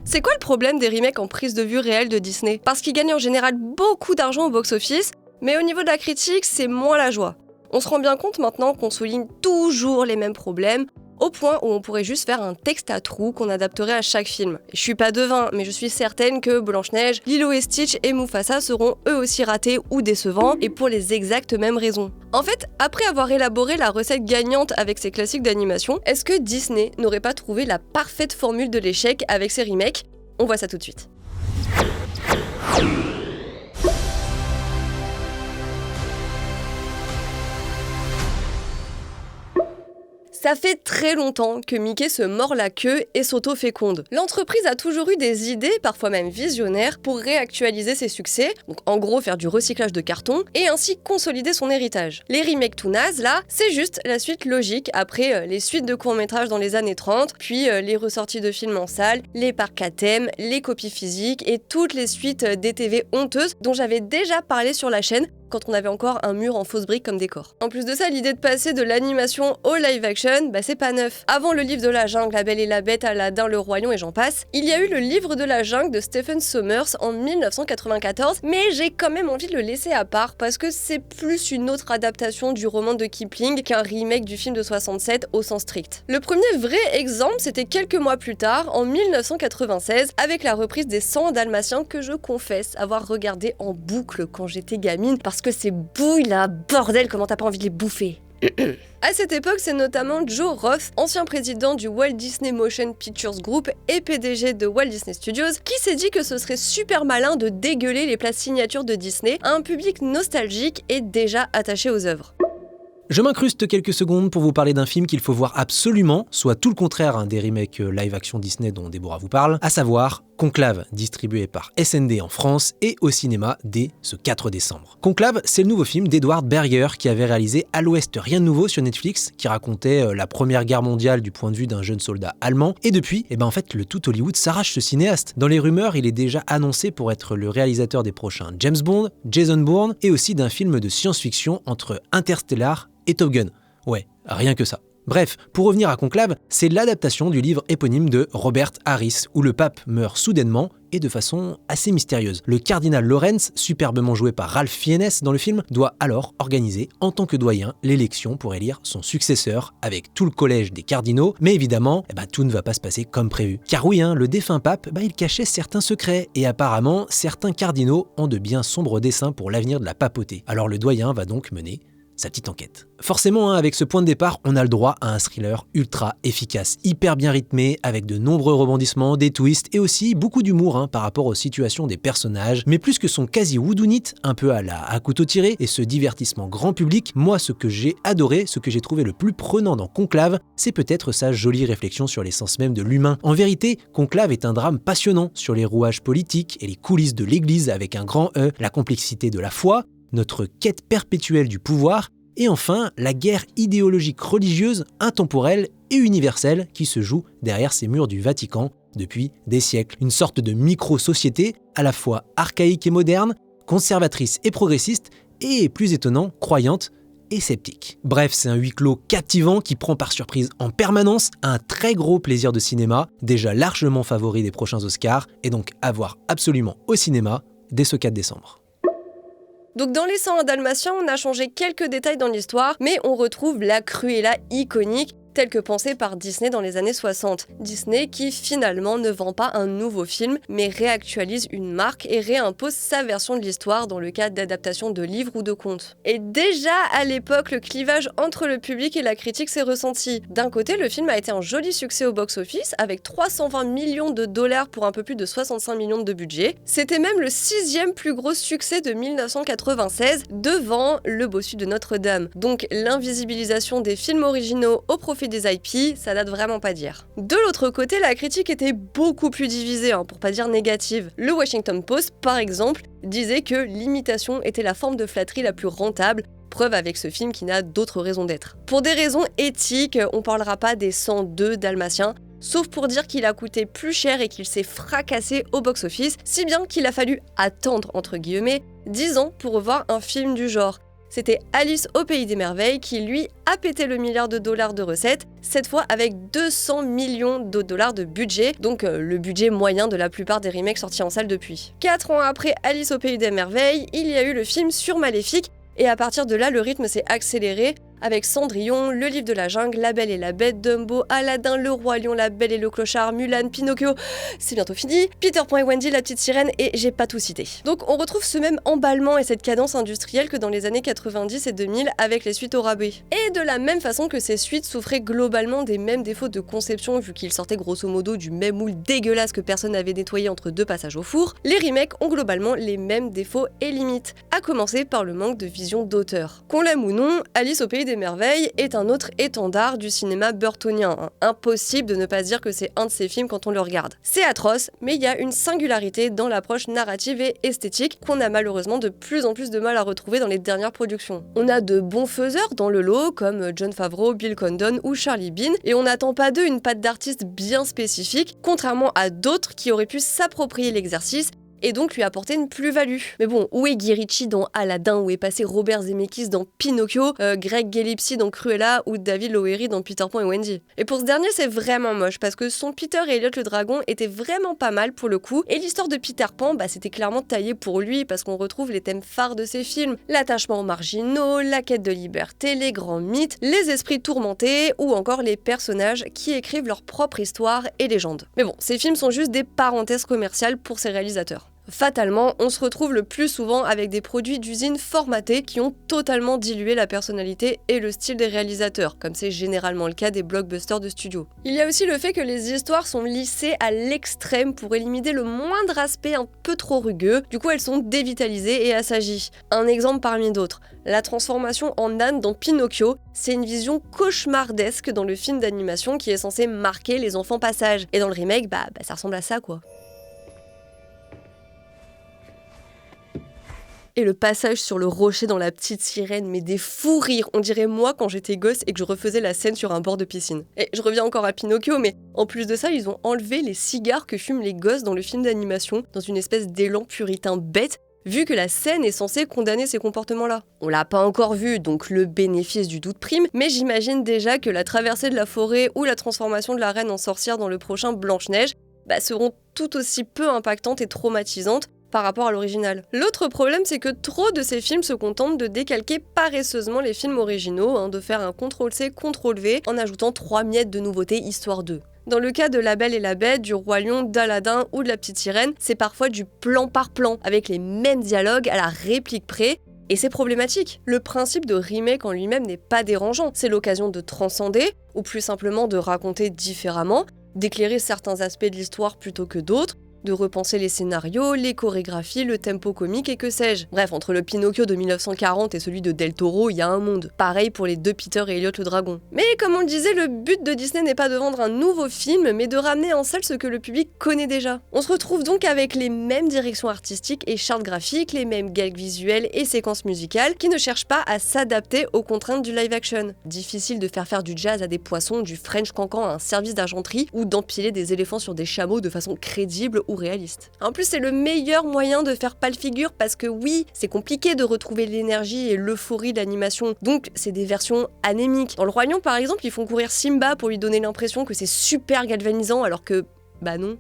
C'est quoi le problème des remakes en prise de vue réelle de Disney? Parce qu'ils gagnent en général beaucoup d'argent au box-office, mais au niveau de la critique, c'est moins la joie. On se rend bien compte maintenant qu'on souligne toujours les mêmes problèmes, au point où on pourrait juste faire un texte à trous qu'on adapterait à chaque film. Et je suis pas devin, mais je suis certaine que Blanche-Neige, Lilo et Stitch et Mufasa seront eux aussi ratés ou décevants, et pour les exactes mêmes raisons. En fait, après avoir élaboré la recette gagnante avec ces classiques d'animation, est-ce que Disney n'aurait pas trouvé la parfaite formule de l'échec avec ses remakes? On voit ça tout de suite. Ça fait très longtemps que Mickey se mord la queue et s'auto-féconde. L'entreprise a toujours eu des idées, parfois même visionnaires, pour réactualiser ses succès, donc en gros faire du recyclage de carton, et ainsi consolider son héritage. Les remakes tout nazes, là, c'est juste la suite logique après les suites de courts-métrages dans les années 30, puis les ressorties de films en salle, les parcs à thème, les copies physiques et toutes les suites DTV honteuses dont j'avais déjà parlé sur la chaîne, quand on avait encore un mur en fausse brique comme décor. En plus de ça, l'idée de passer de l'animation au live action, c'est pas neuf. Avant le livre de la jungle, La Belle et la Bête, Aladdin, Le Roi Lion et j'en passe, il y a eu le livre de la jungle de Stephen Sommers en 1994, mais j'ai quand même envie de le laisser à part parce que c'est plus une autre adaptation du roman de Kipling qu'un remake du film de 67 au sens strict. Le premier vrai exemple, c'était quelques mois plus tard, en 1996, avec la reprise des 100 Dalmatiens que je confesse avoir regardé en boucle quand j'étais gamine parce que ces bouilles là, bordel, comment t'as pas envie de les bouffer? À cette époque, c'est notamment Joe Roth, ancien président du Walt Disney Motion Pictures Group et PDG de Walt Disney Studios, qui s'est dit que ce serait super malin de dégueuler les places signatures de Disney à un public nostalgique et déjà attaché aux œuvres. Je m'incruste quelques secondes pour vous parler d'un film qu'il faut voir absolument, soit tout le contraire des remakes live-action Disney dont Déborah vous parle, à savoir Conclave, distribué par SND en France et au cinéma dès ce 4 décembre. Conclave, c'est le nouveau film d'Edward Berger qui avait réalisé À l'Ouest rien de nouveau sur Netflix, qui racontait la Première Guerre mondiale du point de vue d'un jeune soldat allemand, et depuis, en fait, le tout Hollywood s'arrache ce cinéaste. Dans les rumeurs, il est déjà annoncé pour être le réalisateur des prochains James Bond, Jason Bourne, et aussi d'un film de science-fiction entre Interstellar et Top Gun. Ouais, rien que ça. Bref, pour revenir à Conclave, c'est l'adaptation du livre éponyme de Robert Harris, où le pape meurt soudainement et de façon assez mystérieuse. Le cardinal Lawrence, superbement joué par Ralph Fiennes dans le film, doit alors organiser, en tant que doyen, l'élection pour élire son successeur avec tout le collège des cardinaux, mais évidemment, tout ne va pas se passer comme prévu. Car oui, le défunt pape, il cachait certains secrets, et apparemment, certains cardinaux ont de bien sombres desseins pour l'avenir de la papauté. Alors le doyen va donc mener sa petite enquête. Forcément, avec ce point de départ, on a le droit à un thriller ultra efficace, hyper bien rythmé, avec de nombreux rebondissements, des twists et aussi beaucoup d'humour par rapport aux situations des personnages. Mais plus que son quasi whodunit, un peu à couteau tiré, et ce divertissement grand public, moi ce que j'ai adoré, ce que j'ai trouvé le plus prenant dans Conclave, c'est peut-être sa jolie réflexion sur l'essence même de l'humain. En vérité, Conclave est un drame passionnant sur les rouages politiques et les coulisses de l'Église avec un grand E, la complexité de la foi, notre quête perpétuelle du pouvoir, et enfin la guerre idéologique religieuse, intemporelle et universelle qui se joue derrière ces murs du Vatican depuis des siècles. Une sorte de micro-société à la fois archaïque et moderne, conservatrice et progressiste, et plus étonnant, croyante et sceptique. Bref, c'est un huis clos captivant qui prend par surprise en permanence, un très gros plaisir de cinéma, déjà largement favori des prochains Oscars, et donc à voir absolument au cinéma dès ce 4 décembre. Donc dans les 101 Dalmatiens, on a changé quelques détails dans l'histoire, mais on retrouve la Cruella iconique, telle que pensée par Disney dans les années 60. Disney qui finalement ne vend pas un nouveau film, mais réactualise une marque et réimpose sa version de l'histoire dans le cadre d'adaptation de livres ou de contes. Et déjà à l'époque, le clivage entre le public et la critique s'est ressenti. D'un côté, le film a été un joli succès au box-office, avec 320 millions de dollars pour un peu plus de 65 millions de budget. C'était même le 6e plus gros succès de 1996, devant Le Bossu de Notre-Dame. Donc l'invisibilisation des films originaux au profit des IP, ça date vraiment pas d'hier. De l'autre côté, la critique était beaucoup plus divisée, pour pas dire négative. Le Washington Post, par exemple, disait que l'imitation était la forme de flatterie la plus rentable, preuve avec ce film qui n'a d'autre raison d'être. Pour des raisons éthiques, on parlera pas des 102 Dalmatiens, sauf pour dire qu'il a coûté plus cher et qu'il s'est fracassé au box-office, si bien qu'il a fallu attendre, entre guillemets, 10 ans pour revoir un film du genre. C'était Alice au Pays des Merveilles qui, lui, a pété le milliard de dollars de recettes, cette fois avec 200 millions de dollars de budget, donc le budget moyen de la plupart des remakes sortis en salle depuis. 4 ans après Alice au Pays des Merveilles, il y a eu le film sur Maléfique, et à partir de là, le rythme s'est accéléré, avec Cendrillon, Le Livre de la Jungle, La Belle et la Bête, Dumbo, Aladdin, Le Roi Lion, La Belle et le Clochard, Mulan, Pinocchio, c'est bientôt fini, Peter Pan et Wendy, La Petite Sirène, et j'ai pas tout cité. Donc on retrouve ce même emballement et cette cadence industrielle que dans les années 90 et 2000 avec les suites au rabais. Et de la même façon que ces suites souffraient globalement des mêmes défauts de conception vu qu'ils sortaient grosso modo du même moule dégueulasse que personne n'avait nettoyé entre deux passages au four, les remakes ont globalement les mêmes défauts et limites, à commencer par le manque de vision d'auteur. Qu'on l'aime ou non, Alice au Pays des Merveilles est un autre étendard du cinéma burtonien. Impossible de ne pas dire que c'est un de ses films quand on le regarde. C'est atroce, mais il y a une singularité dans l'approche narrative et esthétique qu'on a malheureusement de plus en plus de mal à retrouver dans les dernières productions. On a de bons faiseurs dans le lot, comme Jon Favreau, Bill Condon ou Charlie Bean, et on n'attend pas d'eux une patte d'artiste bien spécifique, contrairement à d'autres qui auraient pu s'approprier l'exercice et donc lui apporter une plus-value. Mais bon, où est Guy Ritchie dans Aladdin, où est passé Robert Zemeckis dans Pinocchio, Greg Gillespie dans Cruella ou David Lowery dans Peter Pan et Wendy. Et pour ce dernier, c'est vraiment moche, parce que son Peter et Elliot le Dragon était vraiment pas mal pour le coup, et l'histoire de Peter Pan, c'était clairement taillé pour lui, parce qu'on retrouve les thèmes phares de ses films, l'attachement aux marginaux, la quête de liberté, les grands mythes, les esprits tourmentés, ou encore les personnages qui écrivent leur propre histoire et légende. Mais bon, ces films sont juste des parenthèses commerciales pour ces réalisateurs. Fatalement, on se retrouve le plus souvent avec des produits d'usine formatés qui ont totalement dilué la personnalité et le style des réalisateurs, comme c'est généralement le cas des blockbusters de studio. Il y a aussi le fait que les histoires sont lissées à l'extrême pour éliminer le moindre aspect un peu trop rugueux, du coup elles sont dévitalisées et assagies. Un exemple parmi d'autres, la transformation en âne dans Pinocchio, c'est une vision cauchemardesque dans le film d'animation qui est censé marquer les enfants passages. Et dans le remake, ça ressemble à ça quoi. Et le passage sur le rocher dans La Petite Sirène, mais des fous rires, on dirait moi quand j'étais gosse et que je refaisais la scène sur un bord de piscine. Et je reviens encore à Pinocchio, mais en plus de ça, ils ont enlevé les cigares que fument les gosses dans le film d'animation, dans une espèce d'élan puritain bête, vu que la scène est censée condamner ces comportements-là. On l'a pas encore vu, donc le bénéfice du doute prime, mais j'imagine déjà que la traversée de la forêt ou la transformation de la reine en sorcière dans le prochain Blanche-Neige seront tout aussi peu impactantes et traumatisantes par rapport à l'original. L'autre problème, c'est que trop de ces films se contentent de décalquer paresseusement les films originaux, de faire un CTRL-C, CTRL-V, en ajoutant 3 miettes de nouveautés histoire d'eux. Dans le cas de La Belle et la Bête, du Roi Lion, d'Aladin ou de La Petite Sirène, c'est parfois du plan par plan, avec les mêmes dialogues à la réplique près, et c'est problématique. Le principe de remake en lui-même n'est pas dérangeant, c'est l'occasion de transcender, ou plus simplement de raconter différemment, d'éclairer certains aspects de l'histoire plutôt que d'autres, de repenser les scénarios, les chorégraphies, le tempo comique et que sais-je. Bref, entre le Pinocchio de 1940 et celui de Del Toro, il y a un monde. Pareil pour les deux Peter et Elliot le Dragon. Mais comme on le disait, le but de Disney n'est pas de vendre un nouveau film, mais de ramener en salle ce que le public connaît déjà. On se retrouve donc avec les mêmes directions artistiques et chartes graphiques, les mêmes gags visuels et séquences musicales, qui ne cherchent pas à s'adapter aux contraintes du live action. Difficile de faire du jazz à des poissons, du French cancan à un service d'argenterie, ou d'empiler des éléphants sur des chameaux de façon crédible ou réaliste. En plus, c'est le meilleur moyen de faire pâle figure parce que oui, c'est compliqué de retrouver l'énergie et l'euphorie de l'animation, donc c'est des versions anémiques. Dans Le Roi Lion, par exemple, ils font courir Simba pour lui donner l'impression que c'est super galvanisant alors que, non.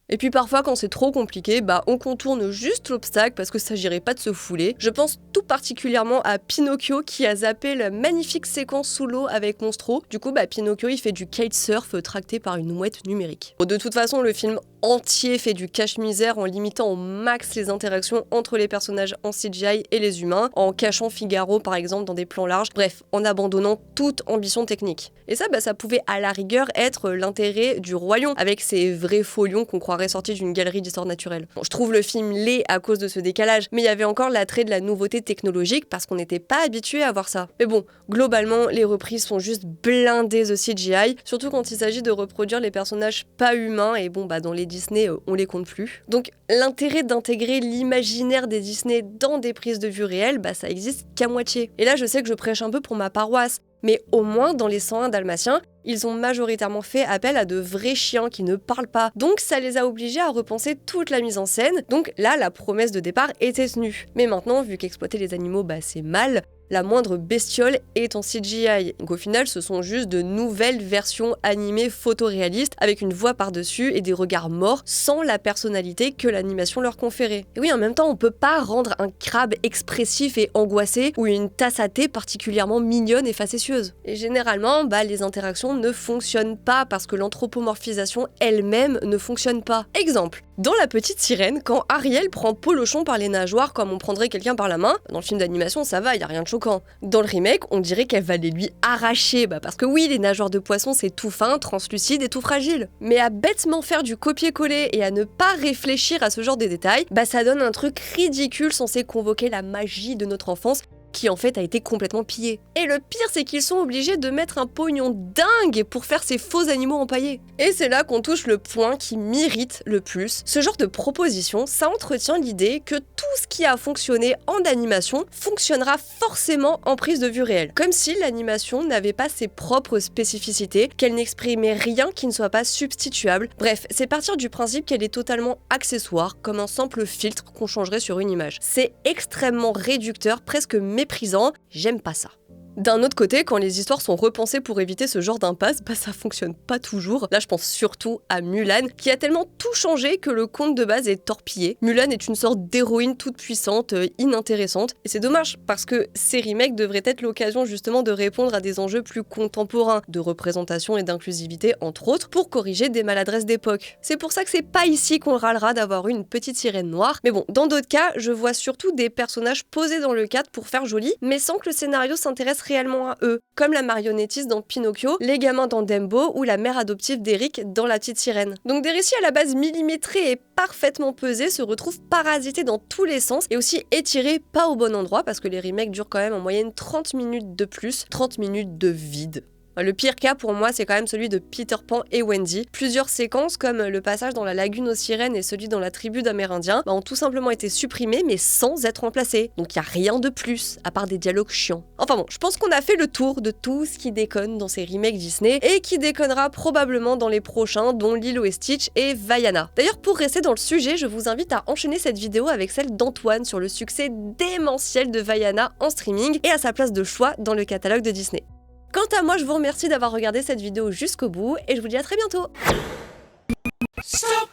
Et puis parfois quand c'est trop compliqué, on contourne juste l'obstacle parce que ça s'agirait pas de se fouler. Je pense tout particulièrement à Pinocchio qui a zappé la magnifique séquence sous l'eau avec Monstro. Du coup Pinocchio il fait du kitesurf tracté par une mouette numérique. De toute façon le film entier fait du cache-misère en limitant au max les interactions entre les personnages en CGI et les humains, en cachant Figaro par exemple dans des plans larges, bref, en abandonnant toute ambition technique. Et ça, ça pouvait à la rigueur être l'intérêt du Roi Lion, avec ces vrais faux lions qu'on croirait sortis d'une galerie d'histoire naturelle. Bon, je trouve le film laid à cause de ce décalage, mais il y avait encore l'attrait de la nouveauté technologique parce qu'on n'était pas habitué à voir ça. Mais bon, globalement, les reprises sont juste blindées de CGI, surtout quand il s'agit de reproduire les personnages pas humains, et dans les Disney, on les compte plus. Donc l'intérêt d'intégrer l'imaginaire des Disney dans des prises de vue réelles, ça existe qu'à moitié. Et là, je sais que je prêche un peu pour ma paroisse, mais au moins dans les 101 Dalmatiens, Ils ont majoritairement fait appel à de vrais chiens qui ne parlent pas, donc ça les a obligés à repenser toute la mise en scène, donc là la promesse de départ était tenue. Mais maintenant, vu qu'exploiter les animaux c'est mal, la moindre bestiole est en CGI. Donc au final, ce sont juste de nouvelles versions animées photoréalistes avec une voix par-dessus et des regards morts sans la personnalité que l'animation leur conférait. Et oui, en même temps, on peut pas rendre un crabe expressif et angoissé ou une tasse à thé particulièrement mignonne et facétieuse. Et généralement, les interactions ne fonctionnent pas parce que l'anthropomorphisation elle-même ne fonctionne pas. Exemple, dans La Petite Sirène, quand Ariel prend Polochon par les nageoires comme on prendrait quelqu'un par la main, dans le film d'animation ça va, y a rien de choquant. Dans le remake, on dirait qu'elle va les lui arracher, parce que oui, les nageoires de poisson c'est tout fin, translucide et tout fragile. Mais à bêtement faire du copier-coller et à ne pas réfléchir à ce genre de détails, ça donne un truc ridicule censé convoquer la magie de notre enfance, qui en fait a été complètement pillé. Et le pire, c'est qu'ils sont obligés de mettre un pognon dingue pour faire ces faux animaux empaillés. Et c'est là qu'on touche le point qui m'irrite le plus. Ce genre de proposition, ça entretient l'idée que tout ce qui a fonctionné en animation fonctionnera forcément en prise de vue réelle. Comme si l'animation n'avait pas ses propres spécificités, qu'elle n'exprimait rien qui ne soit pas substituable. Bref, c'est partir du principe qu'elle est totalement accessoire, comme un simple filtre qu'on changerait sur une image. C'est extrêmement réducteur, presque méprisant, j'aime pas ça. D'un autre côté, quand les histoires sont repensées pour éviter ce genre d'impasse, ça fonctionne pas toujours. Là, je pense surtout à Mulan, qui a tellement tout changé que le conte de base est torpillé. Mulan est une sorte d'héroïne toute puissante, inintéressante, et c'est dommage, parce que ces remakes devraient être l'occasion justement de répondre à des enjeux plus contemporains, de représentation et d'inclusivité entre autres, pour corriger des maladresses d'époque. C'est pour ça que c'est pas ici qu'on râlera d'avoir eu une petite sirène noire, mais bon, dans d'autres cas, je vois surtout des personnages posés dans le cadre pour faire joli, mais sans que le scénario s'intéresse réellement à eux, comme la marionnettiste dans Pinocchio, les gamins dans Dumbo ou la mère adoptive d'Eric dans La Petite Sirène. Donc des récits à la base millimétrés et parfaitement pesés se retrouvent parasités dans tous les sens et aussi étirés pas au bon endroit parce que les remakes durent quand même en moyenne 30 minutes de plus, 30 minutes de vide. Le pire cas pour moi, c'est quand même celui de Peter Pan et Wendy. Plusieurs séquences, comme le passage dans la lagune aux sirènes et celui dans la tribu d'Amérindiens, ont tout simplement été supprimés mais sans être remplacés. Donc il n'y a rien de plus, à part des dialogues chiants. Enfin bon, je pense qu'on a fait le tour de tout ce qui déconne dans ces remakes Disney et qui déconnera probablement dans les prochains, dont Lilo et Stitch et Vaiana. D'ailleurs, pour rester dans le sujet, je vous invite à enchaîner cette vidéo avec celle d'Antoine sur le succès démentiel de Vaiana en streaming et à sa place de choix dans le catalogue de Disney. Quant à moi, je vous remercie d'avoir regardé cette vidéo jusqu'au bout et je vous dis à très bientôt. Stop.